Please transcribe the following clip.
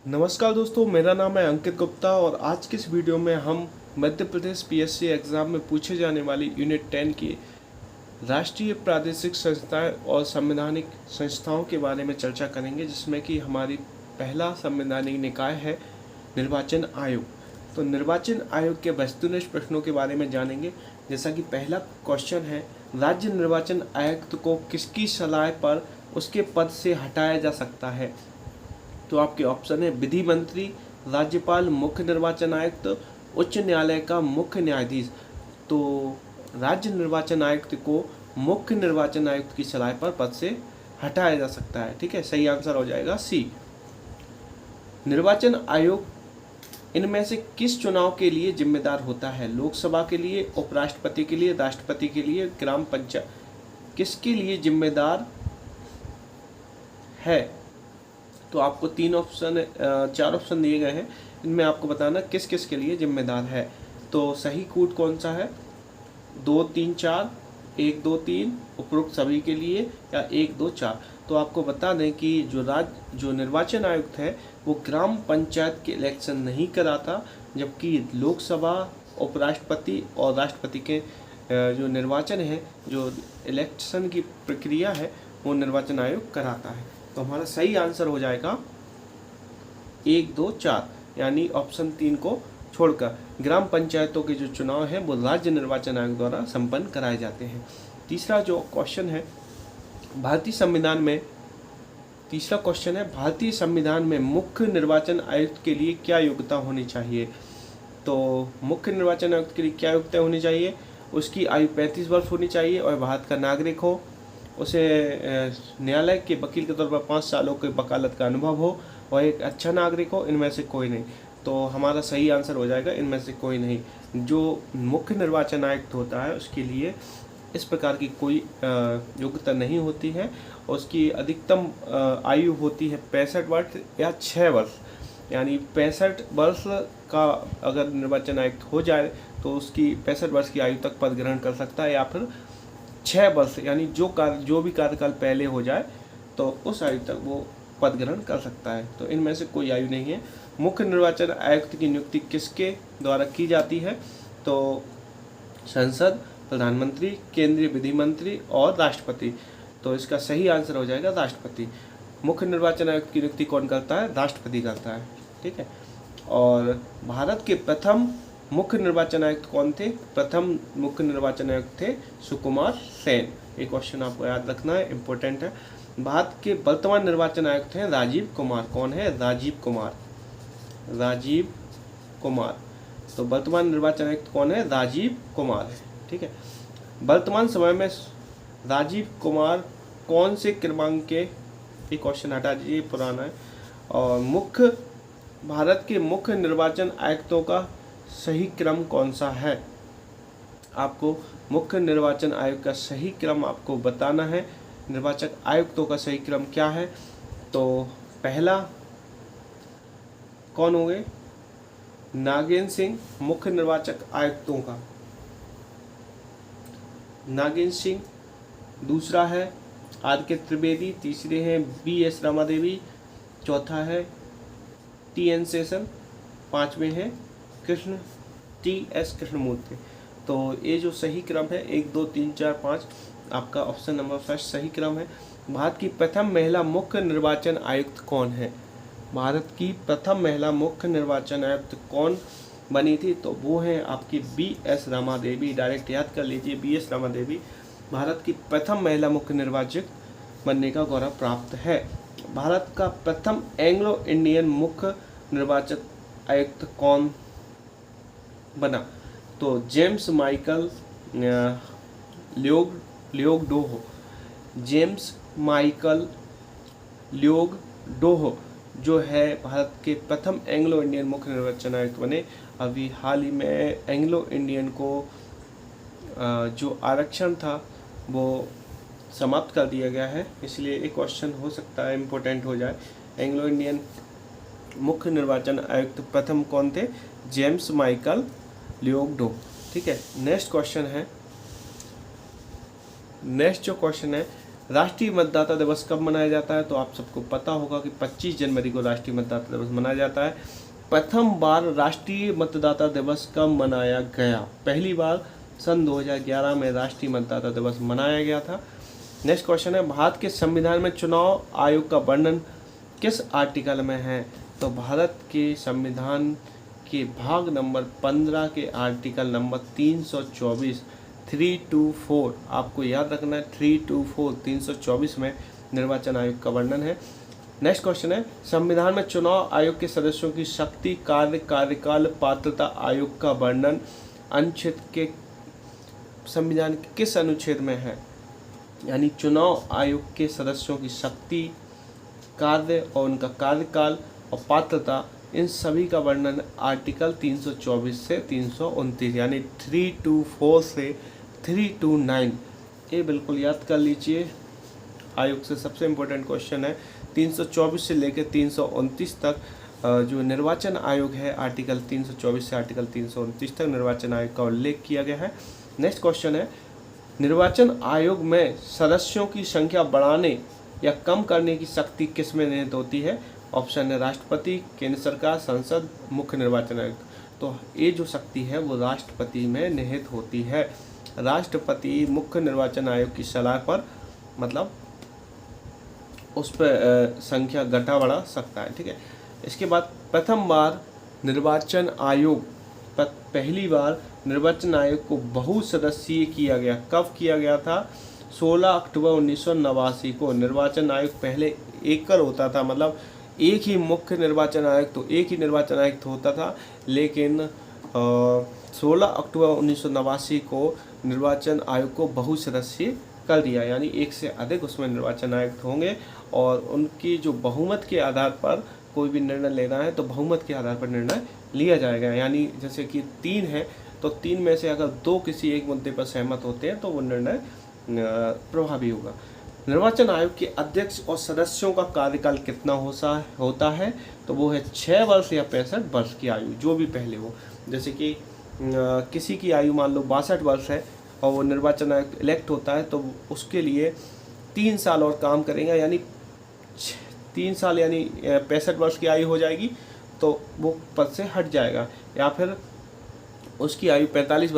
नमस्कार दोस्तों, मेरा नाम है अंकित गुप्ता और आज की इस वीडियो में हम मध्य प्रदेश पीएससी एग्ज़ाम में पूछे जाने वाली यूनिट 10 की राष्ट्रीय प्रादेशिक संस्थाएं और संवैधानिक संस्थाओं के बारे में चर्चा करेंगे, जिसमें कि हमारी पहला संवैधानिक निकाय है निर्वाचन आयोग। तो निर्वाचन आयोग के वस्तुनिष्ठ प्रश्नों के बारे में जानेंगे। जैसा कि पहला क्वेश्चन है, राज्य निर्वाचन आयुक्त को किसकी सलाह पर उसके पद से हटाया जा सकता है? तो आपके ऑप्शन है विधि मंत्री, राज्यपाल, मुख्य निर्वाचन आयुक्त, उच्च न्यायालय का मुख्य न्यायाधीश। तो राज्य निर्वाचन आयुक्त को मुख्य निर्वाचन आयुक्त की सलाह पर पद से हटाया जा सकता है। ठीक है, सही आंसर हो जाएगा सी। निर्वाचन आयोग इनमें से किस चुनाव के लिए जिम्मेदार होता है? लोकसभा के लिए, उपराष्ट्रपति के लिए, राष्ट्रपति के लिए, ग्राम पंचायत, किसके लिए जिम्मेदार है? तो आपको चार ऑप्शन दिए गए हैं, इनमें आपको बताना किस किस के लिए जिम्मेदार है। तो सही कूट कौन सा है? 2, 3, 4, 1, 2, 3 उपरोक्त सभी के लिए, या 1, 2, 4? तो आपको बता दें कि जो निर्वाचन आयुक्त है वो ग्राम पंचायत के इलेक्शन नहीं कराता, जबकि लोकसभा, उपराष्ट्रपति और राष्ट्रपति के जो निर्वाचन है, जो इलेक्शन की प्रक्रिया है, वो निर्वाचन आयोग कराता है। तो हमारा सही आंसर हो जाएगा 1, 2, 4, यानी ऑप्शन 3 को छोड़कर। ग्राम पंचायतों के जो चुनाव हैं वो राज्य निर्वाचन आयोग द्वारा संपन्न कराए जाते हैं। तीसरा क्वेश्चन है, भारतीय संविधान में मुख्य निर्वाचन आयुक्त के लिए क्या योग्यता होनी चाहिए? तो मुख्य निर्वाचन आयुक्त के लिए क्या योग्यता होनी चाहिए? उसकी आयु 35 वर्ष होनी चाहिए और भारत का नागरिक हो, उसे न्यायालय के वकील के तौर पर 5 सालों के वकालत का अनुभव हो और एक अच्छा नागरिक हो। इनमें से कोई नहीं। तो हमारा सही आंसर हो जाएगा इनमें से कोई नहीं। जो मुख्य निर्वाचन आयुक्त होता है उसके लिए इस प्रकार की कोई योग्यता नहीं होती है। उसकी अधिकतम आयु होती है 65 वर्ष या 6 वर्ष, यानी 65 वर्ष का अगर निर्वाचन आयुक्त हो जाए तो उसकी 65 वर्ष की आयु तक पद ग्रहण कर सकता है, या फिर 6 वर्ष, यानी जो भी कार्यकाल पहले हो जाए तो उस आयु तक वो पद ग्रहण कर सकता है। तो इनमें से कोई आयु नहीं है। मुख्य निर्वाचन आयुक्त की नियुक्ति किसके द्वारा की जाती है? तो संसद, प्रधानमंत्री, केंद्रीय विधि मंत्री और राष्ट्रपति। तो इसका सही आंसर हो जाएगा राष्ट्रपति। मुख्य निर्वाचन आयुक्त की नियुक्ति कौन करता है? राष्ट्रपति करता है। ठीक है। और भारत के प्रथम मुख्य निर्वाचन आयुक्त कौन थे? प्रथम मुख्य निर्वाचन आयुक्त थे सुकुमार सेन। ये क्वेश्चन आपको याद रखना है, इम्पोर्टेंट है। भारत के वर्तमान निर्वाचन आयुक्त हैं राजीव कुमार। कौन है? राजीव कुमार। तो वर्तमान निर्वाचन आयुक्त कौन है? राजीव कुमार है। ठीक है। वर्तमान समय में राजीव कुमार कौन से क्रमांक के, ये क्वेश्चन हटा दीजिए, पुराना है। और भारत के मुख्य निर्वाचन आयुक्तों का सही क्रम कौन सा है? आपको मुख्य निर्वाचन आयोग का सही क्रम आपको बताना है। निर्वाचक आयुक्तों का सही क्रम क्या है? तो पहला कौन हो गए? नागेंद्र सिंह, मुख्य निर्वाचक आयुक्तों का नागेंद्र सिंह। दूसरा है आर.के. त्रिवेदी। तीसरे हैं बी.एस. रमादेवी। चौथा है टी.एन. शेषन। पांचवें हैं टी.एस. कृष्णमूर्ति। तो ये जो सही क्रम है 1, 2, 3, 4, 5, आपका ऑप्शन नंबर फर्स्ट सही क्रम है। भारत की प्रथम महिला मुख्य निर्वाचन आयुक्त कौन है? भारत की प्रथम महिला मुख्य निर्वाचन आयुक्त कौन बनी थी? तो वो हैं आपकी बी.एस. रमादेवी। डायरेक्ट याद कर लीजिए, बी.एस. रमादेवी भारत की प्रथम महिला मुख्य निर्वाचक बनने का गौरव प्राप्त है। भारत का प्रथम एंग्लो इंडियन मुख्य निर्वाचक आयुक्त कौन बना? तो जेम्स माइकल लियोगडोहो। जेम्स माइकल लियोगडोहो जो है भारत के प्रथम एंग्लो इंडियन मुख्य निर्वाचन आयुक्त बने। अभी हाल ही में एंग्लो इंडियन को जो आरक्षण था वो समाप्त कर दिया गया है, इसलिए एक क्वेश्चन हो सकता है इम्पोर्टेंट हो जाए। एंग्लो इंडियन मुख्य निर्वाचन आयुक्त प्रथम कौन थे? James Michael Lyngdoh. ठीक है। नेक्स्ट जो क्वेश्चन है, राष्ट्रीय मतदाता दिवस कब मनाया जाता है? तो आप सबको पता होगा कि 25 जनवरी को राष्ट्रीय मतदाता दिवस मनाया जाता है। प्रथम बार राष्ट्रीय मतदाता दिवस कब मनाया गया? पहली बार सन 2011 में राष्ट्रीय मतदाता दिवस मनाया गया था। नेक्स्ट क्वेश्चन है, भारत के संविधान में चुनाव आयोग का वर्णन किस आर्टिकल में है? तो भारत के संविधान के भाग नंबर 15 के आर्टिकल नंबर 324 324, आपको याद रखना है 324 324 में निर्वाचन आयोग का वर्णन है। नेक्स्ट क्वेश्चन है, संविधान में चुनाव आयोग के सदस्यों की शक्ति, कार्य, कार्यकाल, पात्रता आयोग का वर्णन अनुच्छेद के संविधान के किस अनुच्छेद में है? यानी चुनाव आयोग के सदस्यों की शक्ति, कार्य और उनका कार्यकाल और पात्रता, इन सभी का वर्णन आर्टिकल 324 से 329 यानी 324 से 329। ये बिल्कुल याद कर लीजिए, आयोग से सबसे इम्पोर्टेंट क्वेश्चन है। 324 से लेकर 329 तक जो निर्वाचन आयोग है, आर्टिकल 324 से आर्टिकल 329 तक निर्वाचन आयोग का उल्लेख किया गया है। नेक्स्ट क्वेश्चन है, निर्वाचन आयोग में सदस्यों की संख्या बढ़ाने या कम करने की शक्ति किस में निहित होती है? ऑप्शन है राष्ट्रपति, केंद्र सरकार, संसद, मुख्य निर्वाचन आयुक्त। तो ये जो शक्ति है वो राष्ट्रपति में निहित होती है। राष्ट्रपति मुख्य निर्वाचन आयोग की सलाह पर मतलब उस पर संख्या घटा बढ़ा सकता है, ठीक है। इसके बाद प्रथम बार निर्वाचन आयोग, पहली बार निर्वाचन आयोग को बहुसदस्यीय किया गया। कब किया गया था? 16 अक्टूबर 1989 को। निर्वाचन आयोग पहले एकल होता था, मतलब एक ही मुख्य निर्वाचन आयुक्त, तो एक ही निर्वाचन आयुक्त होता था, लेकिन 16 अक्टूबर 1989 को निर्वाचन आयोग को बहुसदस्यीय कर दिया, यानी एक से अधिक उसमें निर्वाचन आयुक्त होंगे और उनकी जो बहुमत के आधार पर कोई भी निर्णय लेना है तो बहुमत के आधार पर निर्णय लिया जाएगा। यानी जैसे कि 3 है तो 3 में से अगर 2 किसी एक मुद्दे पर सहमत होते हैं तो वो निर्णय प्रभावी होगा। निर्वाचन आयोग के अध्यक्ष और सदस्यों का कार्यकाल कितना होता है? तो वो है 6 वर्ष या 65 वर्ष की आयु, जो भी पहले हो। जैसे कि किसी की आयु मान लो 62 वर्ष है और वो निर्वाचन आयोग इलेक्ट होता है तो उसके लिए 3 साल और काम करेंगे, यानी 3 साल यानी 65 वर्ष की आयु हो जाएगी तो वो पद से हट जाएगा। या फिर उसकी आयु 45 वर्ष